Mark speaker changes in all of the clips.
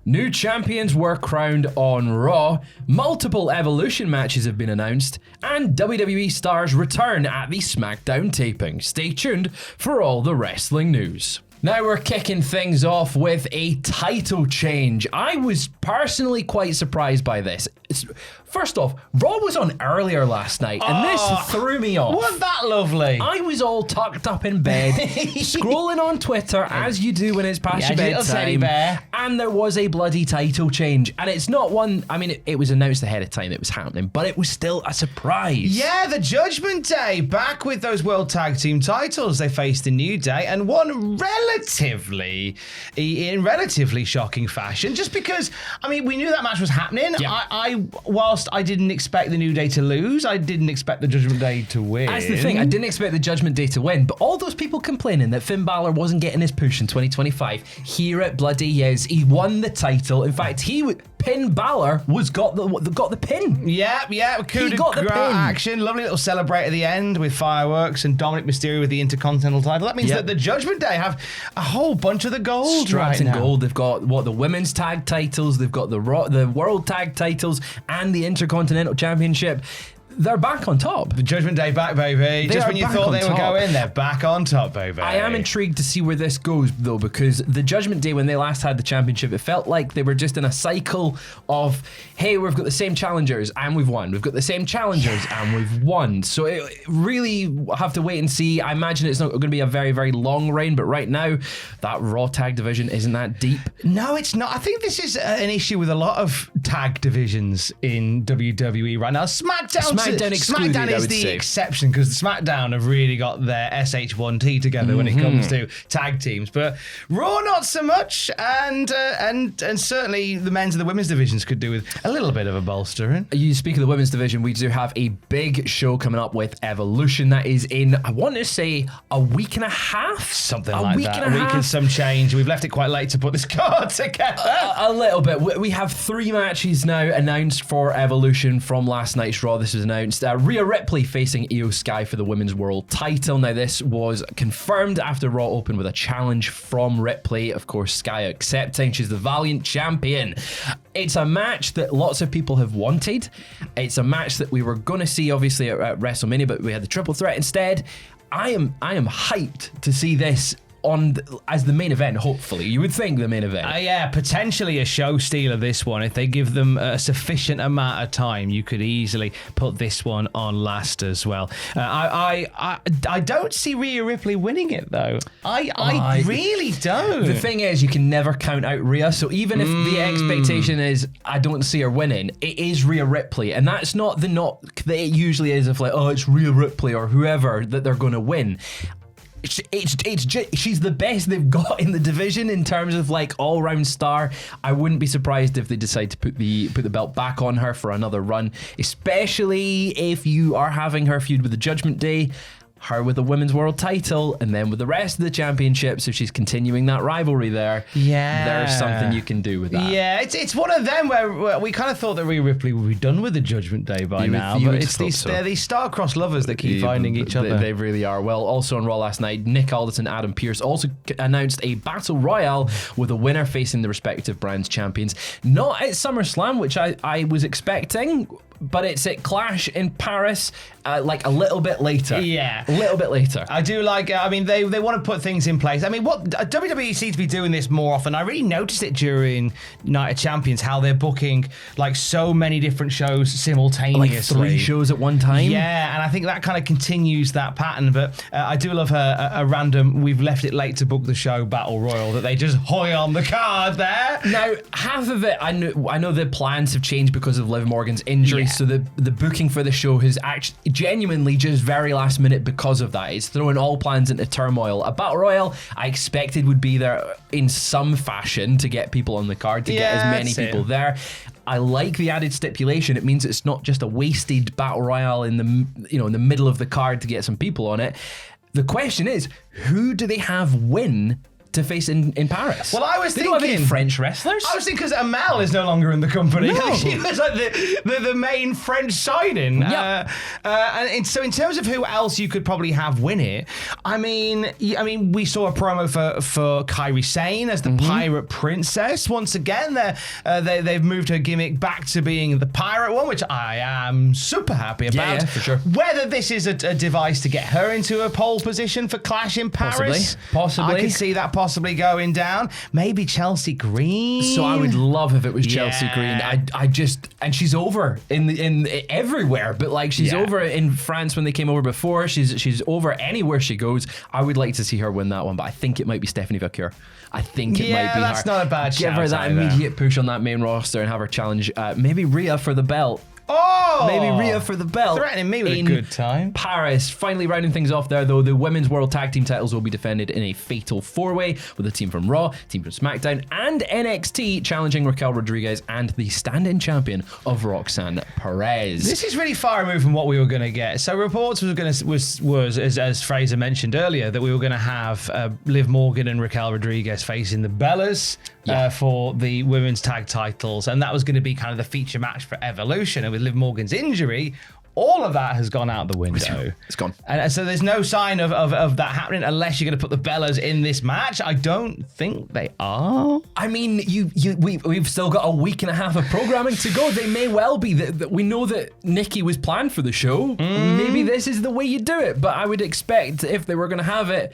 Speaker 1: New champions were crowned on Raw, multiple Evolution matches have been announced, and WWE stars return at the SmackDown taping. Stay tuned for all the wrestling news. Now we're kicking things off with a title change. I was personally quite surprised by this. First off, Raw was on earlier last night, and this threw me off.
Speaker 2: Wasn't that lovely?
Speaker 1: I was all tucked up in bed, scrolling on Twitter, as you do when it's past your bedtime, and there was a bloody title change. And it's not one, I mean, it was announced ahead of time it was happening, but it was still a surprise.
Speaker 2: Yeah, the Judgment Day, back with those World Tag Team titles. They faced a New Day, and won in relatively shocking fashion, just because, I mean, we knew that match was happening.
Speaker 1: Yeah.
Speaker 2: Whilst I didn't expect the New Day to lose, I didn't expect the Judgment Day to win.
Speaker 1: That's the thing, I didn't expect the Judgment Day to win, but all those people complaining that Finn Balor wasn't getting his push in 2025, here it bloody is. He won the title. In fact, Pin Balor got the pin.
Speaker 2: Yeah, coup de grace action. Lovely little celebrate at the end with fireworks and Dominic Mysterio with the Intercontinental title. That means that the Judgment Day have a whole bunch of the gold
Speaker 1: strapped
Speaker 2: right
Speaker 1: in
Speaker 2: now.
Speaker 1: gold. They've got the women's tag titles, they've got the World Tag titles, and the Intercontinental Championship. They're back on top.
Speaker 2: The Judgment Day back, baby. Just when you thought they were going, they're back on top, baby.
Speaker 1: I am intrigued to see where this goes, though, because the Judgment Day, when they last had the championship, it felt like they were just in a cycle of, hey, we've got the same challengers and we've won. We've got the same challengers and we've won. So it really have to wait and see. I imagine it's not going to be a very, very long reign, but right now, that Raw tag division isn't that deep.
Speaker 2: No, it's not. I think this is an issue with a lot of tag divisions in WWE right now. SmackDown is the exception, because SmackDown have really got their SH1T together when it comes to tag teams, but Raw not so much, and certainly the men's and the women's divisions could do with a little bit of a bolstering.
Speaker 1: You speak of the women's division, we do have a big show coming up with Evolution that is in, I want to say, a week and a half?
Speaker 2: Something like that. A week and some change. We've left it quite late to put this card together.
Speaker 1: A little bit. We have 3 matches now announced for Evolution from last night's Raw. This was announced. Rhea Ripley facing Io Sky for the Women's World title. Now, this was confirmed after Raw opened with a challenge from Ripley. Of course, Sky accepting. She's the Valiant Champion. It's a match that lots of people have wanted. It's a match that we were going to see, obviously, at WrestleMania, but we had the triple threat instead. I am hyped to see this as the main event, hopefully. You would think the main event.
Speaker 2: Yeah, potentially a show stealer, this one. If they give them a sufficient amount of time, you could easily put this one on last as well. I don't see Rhea Ripley winning it, though. I really don't.
Speaker 1: The thing is, you can never count out Rhea, so even if the expectation is, I don't see her winning, it is Rhea Ripley, and that's not the knock that it usually is of like, oh, it's Rhea Ripley or whoever that they're going to win. She's the best they've got in the division in terms of like all-round star. I wouldn't be surprised if they decide to put the belt back on her for another run, especially if you are having her feud with the Judgment Day, her with the Women's World title, and then with the rest of the championships, if she's continuing that rivalry there, there's something you can do with that.
Speaker 2: Yeah, it's one of them where we kind of thought that Rhea Ripley would be done with the Judgment Day by now, but it's these star-crossed lovers that keep finding each other.
Speaker 1: They really are. Well, also on Raw last night, Nick Aldis and Adam Pearce also announced a Battle Royale with a winner facing the respective brands champions. Not at SummerSlam, which I was expecting, but it's at Clash in Paris, like a little bit later.
Speaker 2: Yeah.
Speaker 1: A little bit later.
Speaker 2: I do like, I mean, they want to put things in place. I mean, what WWE seems to be doing this more often. I really noticed it during Night of Champions, how they're booking like so many different shows simultaneously.
Speaker 1: Like 3 shows at one time.
Speaker 2: Yeah, and I think that kind of continues that pattern. But I do love a random, we've left it late to book the show Battle Royal, that they just hoy on the card there.
Speaker 1: Now, half of it, I know the plans have changed because of Liv Morgan's injury. So the booking for the show has actually genuinely just very last minute because of that. It's throwing all plans into turmoil. A Battle Royal I expected would be there in some fashion to get people on the card, to get as many people there. I like the added stipulation. It means it's not just a wasted Battle Royale in the middle of the card to get some people on it. The question is, who do they have win to face in Paris?
Speaker 2: Well, I was
Speaker 1: they
Speaker 2: thinking...
Speaker 1: don't have any French wrestlers?
Speaker 2: I was thinking because Amel is no longer in the company.
Speaker 1: No.
Speaker 2: She was like the main French signing.
Speaker 1: Yep.
Speaker 2: And so in terms of who else you could probably have win it, I mean, we saw a promo for Kairi Sane as the Pirate Princess. Once again, they've moved her gimmick back to being the pirate one, which I am super happy about.
Speaker 1: Yeah, for sure.
Speaker 2: Whether this is a device to get her into a pole position for Clash in Paris.
Speaker 1: Possibly.
Speaker 2: I could see that possibly going down. Maybe Chelsea Green.
Speaker 1: So I would love if it was Chelsea Green. I just, and she's over in everywhere, but like she's over in France when they came over before. She's over anywhere she goes. I would like to see her win that one, but I think it might be Stephanie Vaquer. I think it might be
Speaker 2: that's
Speaker 1: her.
Speaker 2: not a bad
Speaker 1: Give
Speaker 2: shout
Speaker 1: her that
Speaker 2: either.
Speaker 1: immediate push on that main roster and have her challenge maybe Rhea for the belt.
Speaker 2: Oh!
Speaker 1: Maybe Rhea for the belt.
Speaker 2: Threatening me with a good time.
Speaker 1: Paris. Finally rounding things off there, though, the Women's World Tag Team titles will be defended in a fatal four-way with a team from Raw, team from SmackDown, and NXT challenging Raquel Rodriguez and the stand-in champion of Roxanne Perez.
Speaker 2: This is really far removed from what we were going to get. So reports was as Fraser mentioned earlier, that we were going to have Liv Morgan and Raquel Rodriguez facing the Bellas for the women's tag titles, and that was going to be kind of the feature match for Evolution. And with Liv Morgan's injury, all of that has gone out the window.
Speaker 1: It's gone.
Speaker 2: And so there's no sign of that happening unless you're going to put the Bellas in this match. I don't think they are.
Speaker 1: I mean, we've still got a week and a half of programming to go. They may well be. We know that Nikki was planned for the show. Maybe this is the way you do it. But I would expect if they were going to have it,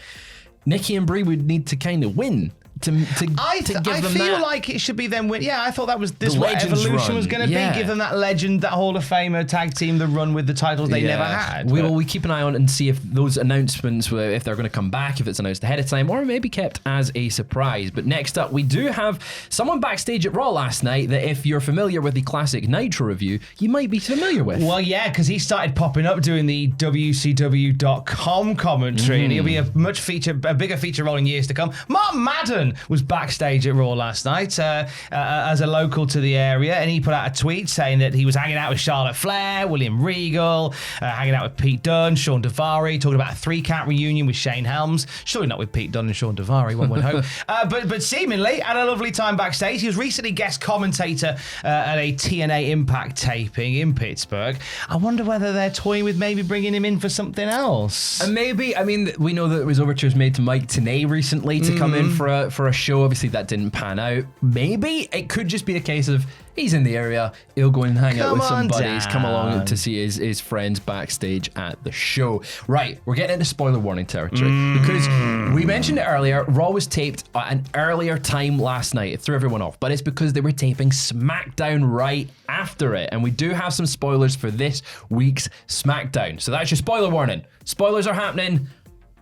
Speaker 1: Nikki and Brie would need to kind of win. I feel like it should be them win. Yeah, I thought that was this what Evolution was going to be. Give them that legend, that Hall of Famer tag team, the run with the titles they never had. We keep an eye on and see if those announcements, if they're going to come back, if it's announced ahead of time, or maybe kept as a surprise. But next up, we do have someone backstage at Raw last night that if you're familiar with the classic Nitro review, you might be familiar with.
Speaker 2: Well, yeah, because he started popping up doing the WCW.com commentary, and he'll be a bigger feature role in years to come. Mark Madden was backstage at Raw last night as a local to the area, and he put out a tweet saying that he was hanging out with Charlotte Flair, William Regal, hanging out with Pete Dunne, Sean Daivari, talking about a 3-count reunion with Shane Helms. Surely not with Pete Dunne and Sean Daivari, one would hope. But seemingly had a lovely time backstage. He was recently guest commentator at a TNA Impact taping in Pittsburgh. I wonder whether they're toying with maybe bringing him in for something else.
Speaker 1: And maybe, I mean, we know that there was overtures made to Mike Tenay recently to come in for a show. Obviously, that didn't pan out. Maybe it could just be a case of he's in the area, he'll go and hang out with some buddies, come along to see his friends backstage at the show. Right, we're getting into spoiler warning territory because we mentioned it earlier, Raw was taped at an earlier time last night. It threw everyone off, but it's because they were taping SmackDown right after it, and we do have some spoilers for this week's SmackDown. So that's your spoiler warning. Spoilers are happening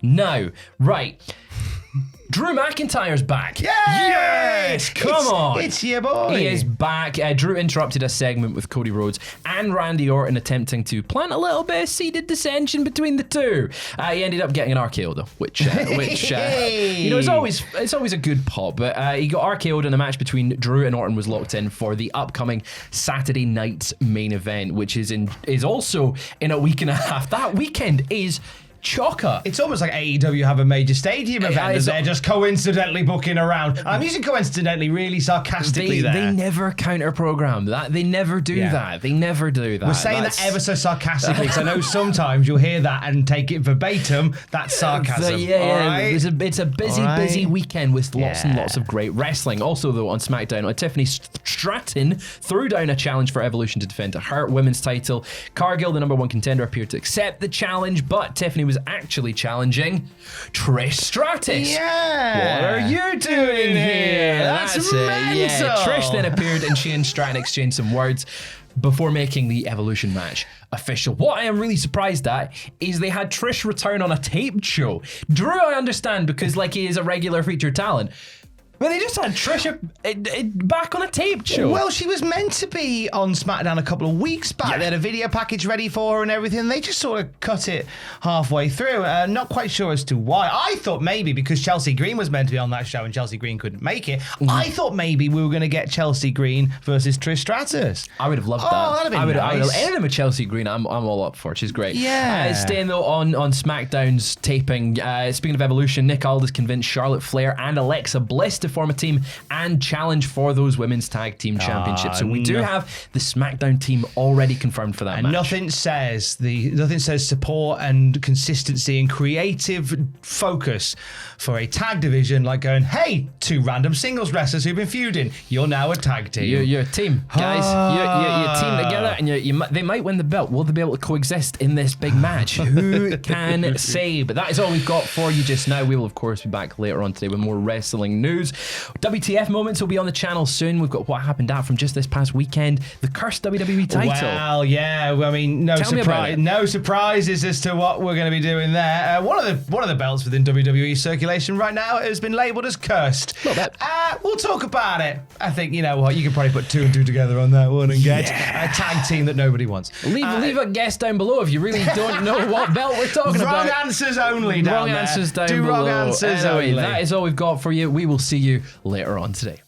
Speaker 1: now. Right. Drew McIntyre's back.
Speaker 2: Yes!
Speaker 1: Come on.
Speaker 2: It's your boy.
Speaker 1: He is back. Drew interrupted a segment with Cody Rhodes and Randy Orton attempting to plant a little bit of seeded dissension between the two. He ended up getting an RKO though, which you know, it's always a good pop. But he got RKO'd in a match between Drew and Orton was locked in for the upcoming Saturday night's main event, which is also in a week and a half. That weekend is chocker.
Speaker 2: It's almost like AEW have a major stadium event that they're just coincidentally booking around. I'm using coincidentally really sarcastically there.
Speaker 1: They never counter-program that. They never do that. They never do that.
Speaker 2: We're saying that ever so sarcastically because I know sometimes you'll hear that and take it verbatim. That's sarcasm.
Speaker 1: Right? It's a busy weekend with lots and lots of great wrestling. Also, though, on SmackDown, Tiffany Stratton threw down a challenge for Evolution to defend her women's title. Cargill, the #1 contender, appeared to accept the challenge, but Tiffany was actually challenging Trish Stratus.
Speaker 2: Yeah.
Speaker 1: What are you doing here?
Speaker 2: That's mental.
Speaker 1: Yeah. Trish then appeared and she and Stratton exchanged some words before making the Evolution match official. What I am really surprised at is they had Trish return on a taped show. Drew, I understand because he is a regular featured talent. But they just had Trisha back on a taped show.
Speaker 2: Well, she was meant to be on SmackDown a couple of weeks back. They had a video package ready for her and everything. They just sort of cut it halfway through. Not quite sure as to why. I thought maybe because Chelsea Green was meant to be on that show and Chelsea Green couldn't make it. I thought maybe we were going to get Chelsea Green versus Trish Stratus.
Speaker 1: I would have loved that.
Speaker 2: That'd have been nice.
Speaker 1: Anything with Chelsea Green, I'm all up for. She's great.
Speaker 2: Yeah.
Speaker 1: Staying though on SmackDown's taping. Speaking of Evolution, Nick Aldis convinced Charlotte Flair and Alexa Bliss to form a team and challenge for those women's tag team championships. So we do have the SmackDown team already confirmed for that match.
Speaker 2: Nothing says support and consistency and creative focus for a tag division like going, hey, two random singles wrestlers who've been feuding, you're now a tag team.
Speaker 1: You're a team, guys. You're a team together, and they might win the belt. Will they be able to coexist in this big match? Who can say? But that is all we've got for you just now. We will, of course, be back later on today with more wrestling news. WTF moments will be on the channel soon. We've got what happened out from just this past weekend, the cursed WWE title.
Speaker 2: Well, yeah. I mean, no surprises as to what we're going to be doing there. One of the belts within WWE circulation right now has been labelled as cursed. We'll talk about it. I think, you know what, you can probably put 2 and 2 together on that one and get a tag team that nobody wants.
Speaker 1: Leave a guess down below if you really don't know what belt we're talking about.
Speaker 2: Wrong answers only down
Speaker 1: Wrong
Speaker 2: there.
Speaker 1: answers down
Speaker 2: Do
Speaker 1: below.
Speaker 2: wrong answers
Speaker 1: anyway,
Speaker 2: only.
Speaker 1: That is all we've got for you. We will see you later on today.